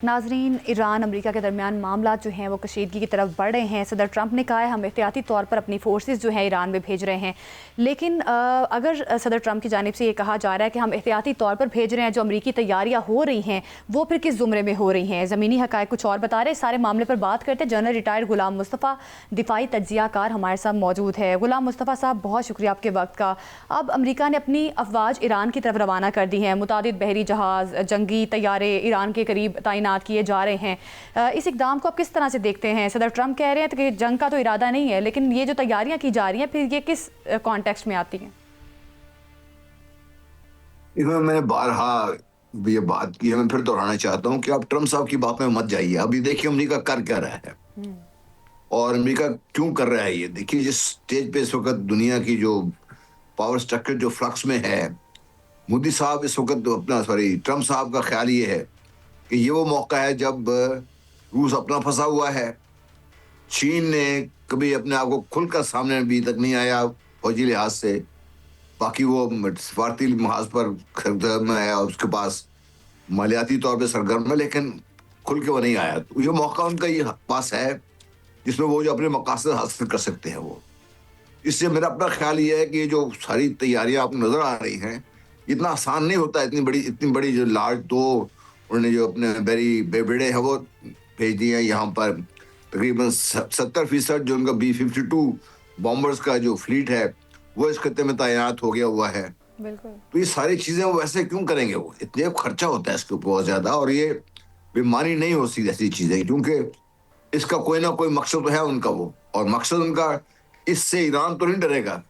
नाजरीन, Iran America के दरमियान मामला जो हैं वो कशीदगी की तरफ बढ़ रहे हैं। सदर ट्रंप ने कहा है हम एहतियाती तौर पर अपनी फोर्सेस जो हैं ईरान में भेज रहे हैं, लेकिन अगर सदर ट्रंप की जानिब से ये कहा जा रहा है कि हम एहतियाती तौर पर भेज रहे हैं, जो अमरीकी तैयारियाँ हो रही हैं वो फिर किस ज़ुमरे में हो रही हैं? ज़मीनी हक़ाइक़ कुछ और बता रहे हैं। सारे मामले पर बात करते हैं। जनरल रिटायर्ड गुलाम मुस्तफ़ा दिफाई तज्ज़ियाकार हमारे साथ मौजूद है। गुलाम मुस्तफ़ा साहब, बहुत शुक्रिया आपके वक्त का। अब अमरीका ने अपनी अफवाज ईरान की तरफ रवाना कर दी हैं। मुतादिद बहरी जहाज़, जंगी तैयारे ईरान के करीब तैनात किए जा रहे हैं। इस इक़दाम को आप किस तरह से देखते हैं? सदर ट्रंप कह रहे हैं कि जंग का तो इरादा नहीं है, लेकिन ये जो तैयारियां की जा रही हैं फिर ये किस कॉन्टेक्स्ट में आती हैं? मैंने बारहा ये बात की है, मैं फिर दोहराना चाहता हूं कि आप ट्रंप साहब की बात में मत जाइए। अभी देखिए अमेरिका कर क्या रहा है और अमेरिका क्यों कर रहा है। ये देखिए जिस स्टेज पे इस वक्त दुनिया की जो पावर स्ट्रक्चर जो फ्लक्स में है, मोदी साहब इस वक्त अपना ट्रंप साहब का ख्याल ये है कि ये वो मौका है जब रूस अपना फंसा हुआ है। चीन ने कभी अपने आप को खुलकर सामने अभी तक नहीं आया फौजी लिहाज से, बाकी वो सफारती लिहाज पर सरगर्म है और उसके पास मालियाती तौर पे सरगर्म है, लेकिन खुल के वो नहीं आया। तो ये मौका उनका ये पास है जिसमें वो जो अपने मकासद हासिल कर सकते हैं। वो इससे मेरा अपना ख्याल ये है कि जो सारी तैयारियां आपको नजर आ रही हैं, इतना आसान नहीं होता। इतनी बड़ी जो लार्ज दो उन्होंने जो अपने बेड़े हैं वो भेज दिए हैं यहाँ पर। तकरीबन 70% जो उनका B-52 बॉम्बर्स का जो फ्लीट है वो इस खत्ते में तैनात हो गया हुआ है। बिल्कुल। तो ये सारी चीजें वो वैसे क्यों करेंगे? वो इतने खर्चा होता है इसके ऊपर बहुत ज्यादा, और ये बेमानी नहीं होती ऐसी चीजें, क्योंकि इसका कोई ना कोई मकसद तो है उनका। वो और मकसद उनका, इससे ईरान तो नहीं डरेगा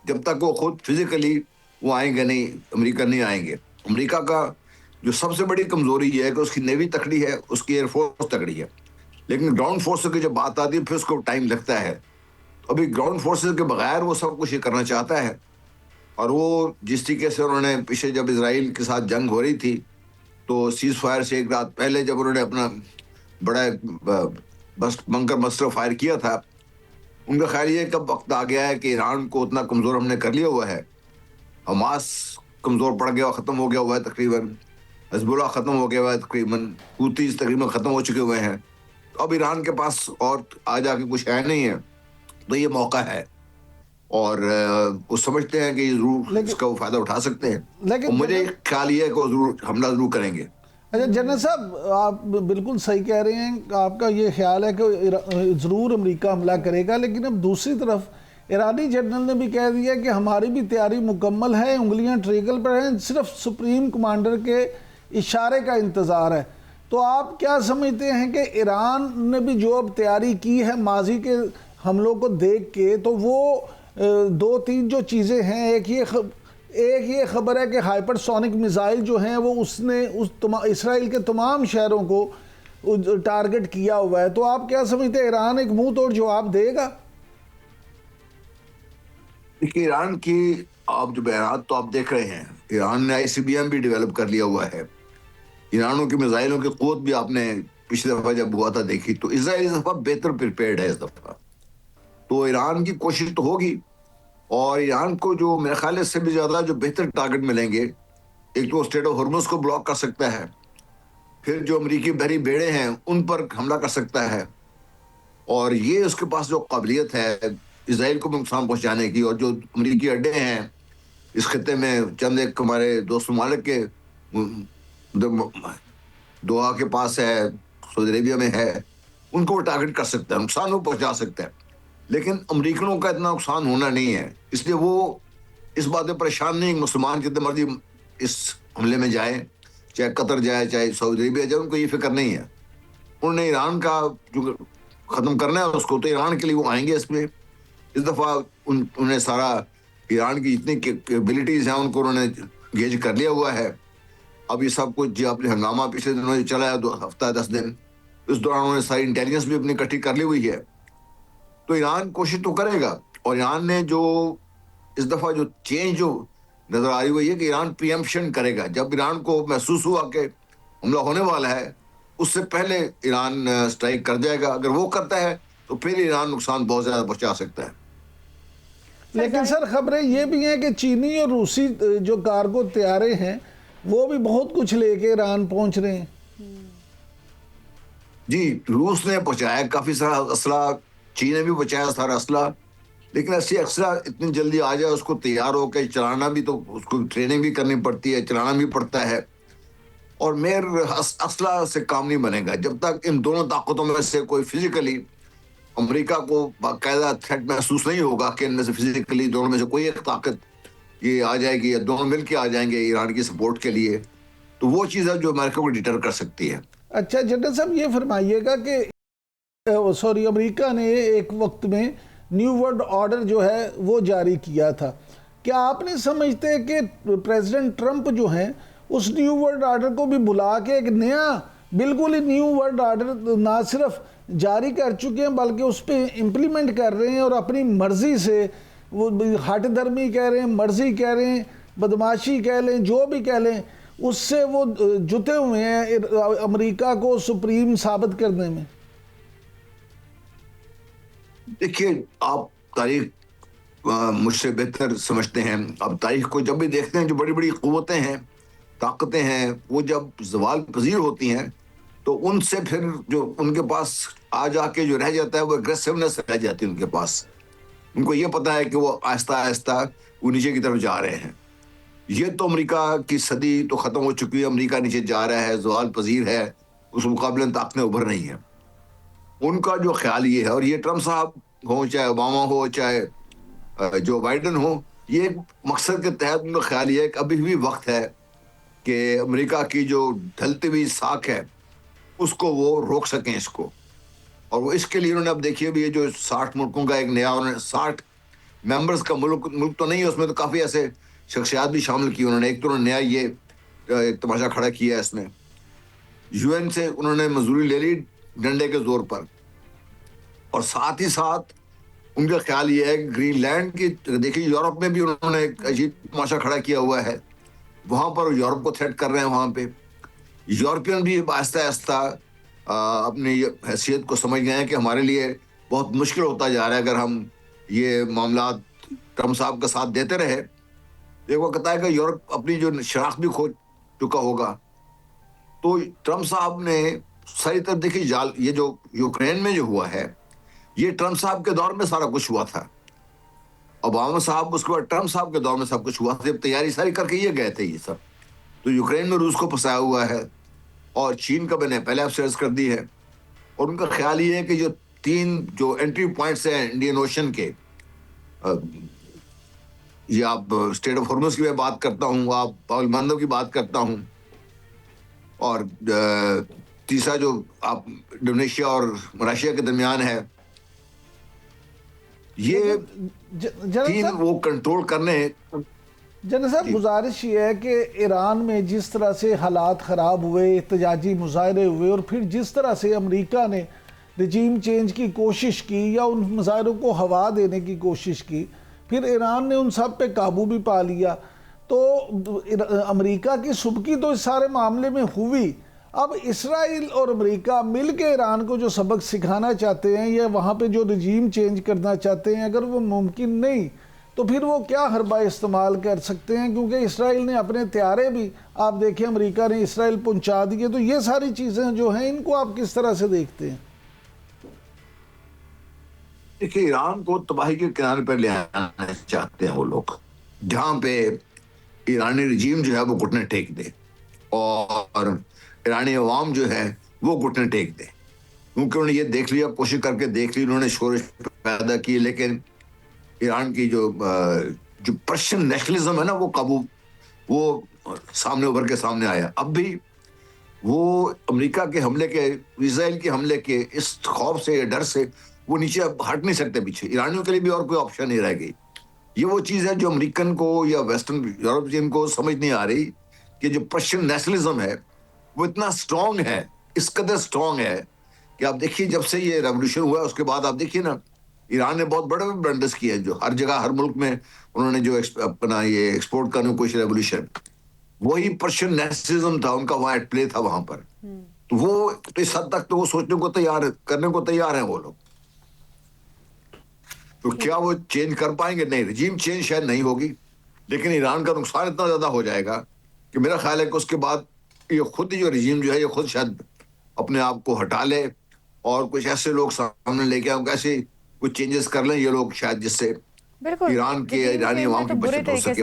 जब तक वो खुद फिजिकली वो आएंगे नहीं, अमेरिका नहीं आएंगे। अमेरिका का जो सबसे बड़ी कमजोरी ये है कि उसकी नेवी तकड़ी है, उसकी एयरफोर्स तकड़ी है, लेकिन ग्राउंड फोर्सेस की जब बात आती है फिर उसको टाइम लगता है। तो अभी ग्राउंड फोर्सेस के बगैर वो सब कुछ ये करना चाहता है। और वो जिस तरीके से उन्होंने पीछे जब इसराइल के साथ जंग हो रही थी तो सीज फायर से एक रात पहले जब उन्होंने अपना बड़ा बस बंकर बस्टर फायर किया था, उनका ख्याल ये कब वक्त आ गया है कि ईरान को उतना कमजोर हमने कर लिया हुआ है, हमास कमजोर पड़ गया, खत्म हो गया हुआ है तकरीबन, हिजबुल्लाह खत्म हो गया हुआ है तकरीबन, हूतीज तकरीबन खत्म हो चुके हुए हैं। तो अब ईरान के पास और आ जाके कुछ है नहीं है। तो ये मौका है और वो समझते हैं कि जरूर इसका वो फायदा उठा सकते हैं। और मुझे ख्याल ये है कि वो जरूर हमला जरूर करेंगे। अच्छा जनरल साहब, आप बिल्कुल सही कह रहे हैं। आपका ये ख्याल है कि ज़रूर अमेरिका हमला करेगा, लेकिन अब दूसरी तरफ ईरानी जनरल ने भी कह दिया कि हमारी भी तैयारी मुकम्मल है, उंगलियां ट्रिगर पर हैं, सिर्फ सुप्रीम कमांडर के इशारे का इंतज़ार है। तो आप क्या समझते हैं कि ईरान ने भी जो अब तैयारी की है माजी के हमलों को देख के, तो वो दो तीन जो चीज़ें हैं, एक ये खबर है कि हाइपरसोनिक मिसाइल जो हैं वो उसने इसराइल के तमाम शहरों को टारगेट किया हुआ है। तो आप क्या समझते हैं, ईरान एक मुंह तोड़ जवाब देगा? देखिए ईरान की आप जो बयान तो आप देख रहे हैं, ईरान ने ICBM भी डेवलप कर लिया हुआ है। ईरानों की मिसाइलों की क़ुव्वत भी आपने पिछली दफा जब हुआ था देखी, तो इसराइल इस दफा बेहतर प्रिपेयर्ड है इस दफा। तो ईरान की कोशिश तो होगी, और ईरान को जो मेरे ख्याल है इससे भी ज्यादा जो बेहतर टारगेट मिलेंगे। एक तो स्ट्रेट ऑफ हॉर्मुज़ को ब्लॉक कर सकता है, फिर जो अमेरिकी बहरी बेड़े हैं उन पर हमला कर सकता है, और ये उसके पास जो काबिलियत है इसराइल को नुकसान पहुंचाने की। और जो अमेरिकी अड्डे हैं इस खत्ते में, चंद एक हमारे दोस्त ममालिक के दोहा के पास है, सऊदी अरेबिया में है, उनको वो टारगेट कर सकता है, नुकसान वो पहुंचा सकता है। लेकिन अमरीकनों का इतना नुकसान होना नहीं है, इसलिए वो इस बात में परेशान नहीं। मुसलमान जितने मर्जी इस हमले में जाए, चाहे कतर जाए चाहे सऊदी अरेबिया जाए, उनको ये फिक्र नहीं है। उन्होंने ईरान का जो ख़त्म करना है उसको, तो ईरान के लिए वो आएंगे इसमें। इस दफ़ा उन्हें सारा ईरान की जितनी कैपेबिलिटीज़ हैं उनको उन्होंने गेज कर लिया हुआ है। अब ये सब कुछ जो अपने हंगामा पिछले दिनों जो चला है 2 हफ्ता 10 दिन, इस दौरान उन्होंने सारी इंटेलिजेंस भी अपनी इकट्ठी कर ली हुई है। तो ईरान कोशिश तो करेगा, और ईरान ने जो इस दफ़ा जो चेंज जो नज़र आ रही हुई है कि ईरान प्रीएम्प्शन करेगा। जब ईरान को महसूस हुआ कि हमला होने वाला है, उससे पहले ईरान स्ट्राइक कर जाएगा। अगर वो करता है तो फिर ईरान नुकसान बहुत ज़्यादा पहुंचा सकता है। लेकिन सर खबरें ये भी हैं कि चीनी और रूसी जो कार्गो तैयारे हैं वो भी बहुत कुछ लेके ईरान पहुंच रहे हैं। जी, रूस ने पहुंचाया काफी सारा असला, चीन ने भी पहुंचाया सारा असला, लेकिन ऐसी असला इतनी जल्दी आ जाए, उसको तैयार होकर चलाना भी, तो उसको ट्रेनिंग भी करनी पड़ती है, चलाना भी पड़ता है। और मेर असला से काम नहीं बनेगा जब तक इन दोनों ताकतों में से कोई फिजिकली, अमेरिका को बाकायदा थ्रेट महसूस नहीं होगा कि इनमें से फिजिकली दोनों में से कोई एक ताकत ये आ जाएगी या दोनों मिलकर आ जाएंगे ईरान की सपोर्ट के लिए, तो वो चीज़ है जो अमेरिका को डिटर कर सकती है। अच्छा जनरल साहब, ये फरमाइएगा कि सॉरी, अमेरिका ने एक वक्त में न्यू वर्ल्ड ऑर्डर जो है वो जारी किया था। क्या आपने समझते हैं कि प्रेसिडेंट ट्रंप जो हैं उस न्यू वर्ल्ड ऑर्डर को भी बुला के एक नया बिल्कुल ही न्यू वर्ल्ड ऑर्डर ना सिर्फ जारी कर चुके हैं बल्कि उस पर इम्प्लीमेंट कर रहे हैं और अपनी मर्जी से, वो हट धर्मी कह रहे हैं, मर्जी कह रहे हैं, बदमाशी कह लें, जो भी कह लें, उससे वो जुटे हुए हैं अमेरिका को सुप्रीम साबित करने में? देखिए, आप तारीख मुझसे बेहतर समझते हैं। अब तारीख को जब भी देखते हैं, जो बड़ी बड़ी कुव्वतें हैं, ताकतें हैं, वो जब ज़वाल पजीर होती हैं तो उनसे फिर जो उनके पास आ जाके जो रह जाता है वो एग्रेसिवनेस रह जाती है उनके पास। उनको ये पता है कि वो आहिस्ता आहिस्ता वो नीचे की तरफ जा रहे हैं। ये तो अमेरिका की सदी तो ख़त्म हो चुकी है, अमेरिका नीचे जा रहा है, ज़वाल पजीर है, उस मुकाबले में ताकतें उभर रही हैं। उनका जो ख्याल ये है, और ये ट्रम्प साहब हो, चाहे ओबामा हो, चाहे जो बाइडन हो, ये एक मकसद के तहत उनका ख्याल ये है कि अभी भी वक्त है कि अमेरिका की जो ढलती हुई साख है उसको वो रोक सकें इसको। और वो इसके लिए उन्होंने, अब देखिए भी ये जो 60 मुल्कों का एक नया, उन्होंने 60 मेंबर्स का मुल्क तो नहीं है उसमें, तो काफ़ी ऐसे शख्सियात भी शामिल की उन्होंने। एक तो उन्होंने नया ये एक तमाशा खड़ा किया है इसमें, यूएन से उन्होंने मंजूरी ले ली डंडे के जोर पर, और साथ ही साथ उनका ख्याल ये है कि ग्रीनलैंड की, देखिए यूरोप में भी उन्होंने एक अजीब तमाशा खड़ा किया हुआ है, वहां पर यूरोप को थ्रेट कर रहे हैं। वहां पे यूरोपियन भी आहिस्ता आहिस्ता अपनी हैसियत को समझ गए हैं कि हमारे लिए बहुत मुश्किल होता जा रहा है अगर हम ये मामला ट्रम्प साहब का साथ देते रहे। एक वक्त आएगा यूरोप अपनी जो शराख्त भी खो चुका होगा। तो ट्रम्प साहब ने सारी तरफ देखिए, जाल ये जो यूक्रेन में जो हुआ है, ये ट्रम्प साहब के दौर में सारा कुछ हुआ था। ओबामा साहब, उसके बाद ट्रम्प साहब के दौर में सब कुछ हुआ था, जब तैयारी सारी करके ये गए थे ये सब। तो यूक्रेन में रूस को फंसाया हुआ है, और चीन का मैंने पहले अपसेस कर दी है। और उनका ख्याल ये है कि जो 3 जो एंट्री पॉइंट्स हैं इंडियन ओशन के, ये आप स्टेट ऑफ हॉर्मुज की मैं बात करता हूँ, आप पाउल मंदो की बात करता हूँ, और तीसरा जो आप इंडोनेशिया और रशिया के दरमियान है, ये 3 वो कंट्रोल करने। जनरल साहब, गुजारिश ये है कि ईरान में जिस तरह से हालात ख़राब हुए, एहतजाजी मुजाहरे हुए, और फिर जिस तरह से अमेरिका ने रजीम चेंज की कोशिश की या उन मुजाहरों को हवा देने की कोशिश की, फिर ईरान ने उन सब पे काबू भी पा लिया, तो अमेरिका की सुबकी तो इस सारे मामले में हुई। अब इसराइल और अमेरिका मिल के ईरान को जो सबक सिखाना चाहते हैं या वहाँ पे जो रजीम चेंज करना चाहते हैं, अगर वो मुमकिन नहीं तो फिर वो क्या हरबा इस्तेमाल कर सकते हैं? क्योंकि इसराइल ने अपने त्यारे भी, आप देखें, अमेरिका ने इसराइल पहुंचा दिए। तो ये सारी चीज़ें जो हैं, इनको आप किस तरह से देखते हैं? देखिए, ईरान को तबाही के किनारे पर ले आना चाहते हैं वो लोग, जहाँ पे ईरानी रजीम जो है वो घुटने टेक दे और ईरानी अवाम जो है वो घुटने टेक दे। क्योंकि उन्होंने ये देख लिया, कोशिश करके देख ली, उन्होंने शोर पैदा की, लेकिन ईरान की जो पर्शियन नेशनलिज्म है ना, वो सामने उभर के सामने आया। अब भी वो अमेरिका के हमले के, इजराइल के हमले के इस खौफ से या डर से वो नीचे अब हट नहीं सकते पीछे। ईरानियों के लिए भी और कोई ऑप्शन नहीं रह गई। ये वो चीज़ है जो अमेरिकन को या वेस्टर्न यूरोपियन को समझ नहीं आ रही कि जो पर्शियन नेशनलिज्म है वो इतना स्ट्रांग है, इस कदर स्ट्रांग है कि आप देखिए, जब से ये रेवोल्यूशन हुआ उसके बाद आप देखिए ना, ईरान ने बहुत बड़े ब्लंडर्स किए हैं, जो हर जगह हर मुल्क में उन्होंने जो अपना ये एक्सपोर्ट करने की कोशिश, रेवोल्यूशन, वही पर्शियन नेशनलिज्म था उनका, वहां एट प्ले था वहां पर। तो वो तो इस हद तक तो वो सोचने को तैयार, करने को तैयार है वो लोग। तो क्या वो चेंज कर पाएंगे? नहीं, रजीम चेंज शायद नहीं होगी, लेकिन ईरान का नुकसान इतना ज्यादा हो जाएगा कि मेरा ख्याल है कि उसके बाद ये खुद ही जो रजीम जो है ये खुद शायद अपने आप को हटा ले और कुछ ऐसे लोग सामने लेके आए, ऐसे कुछ चेंजेस कर लें ये लोग शायद, जिससे बिल्कुल ईरान के regime ईरानी change अवाम में तो की बुरे बचत हो तरीके सके।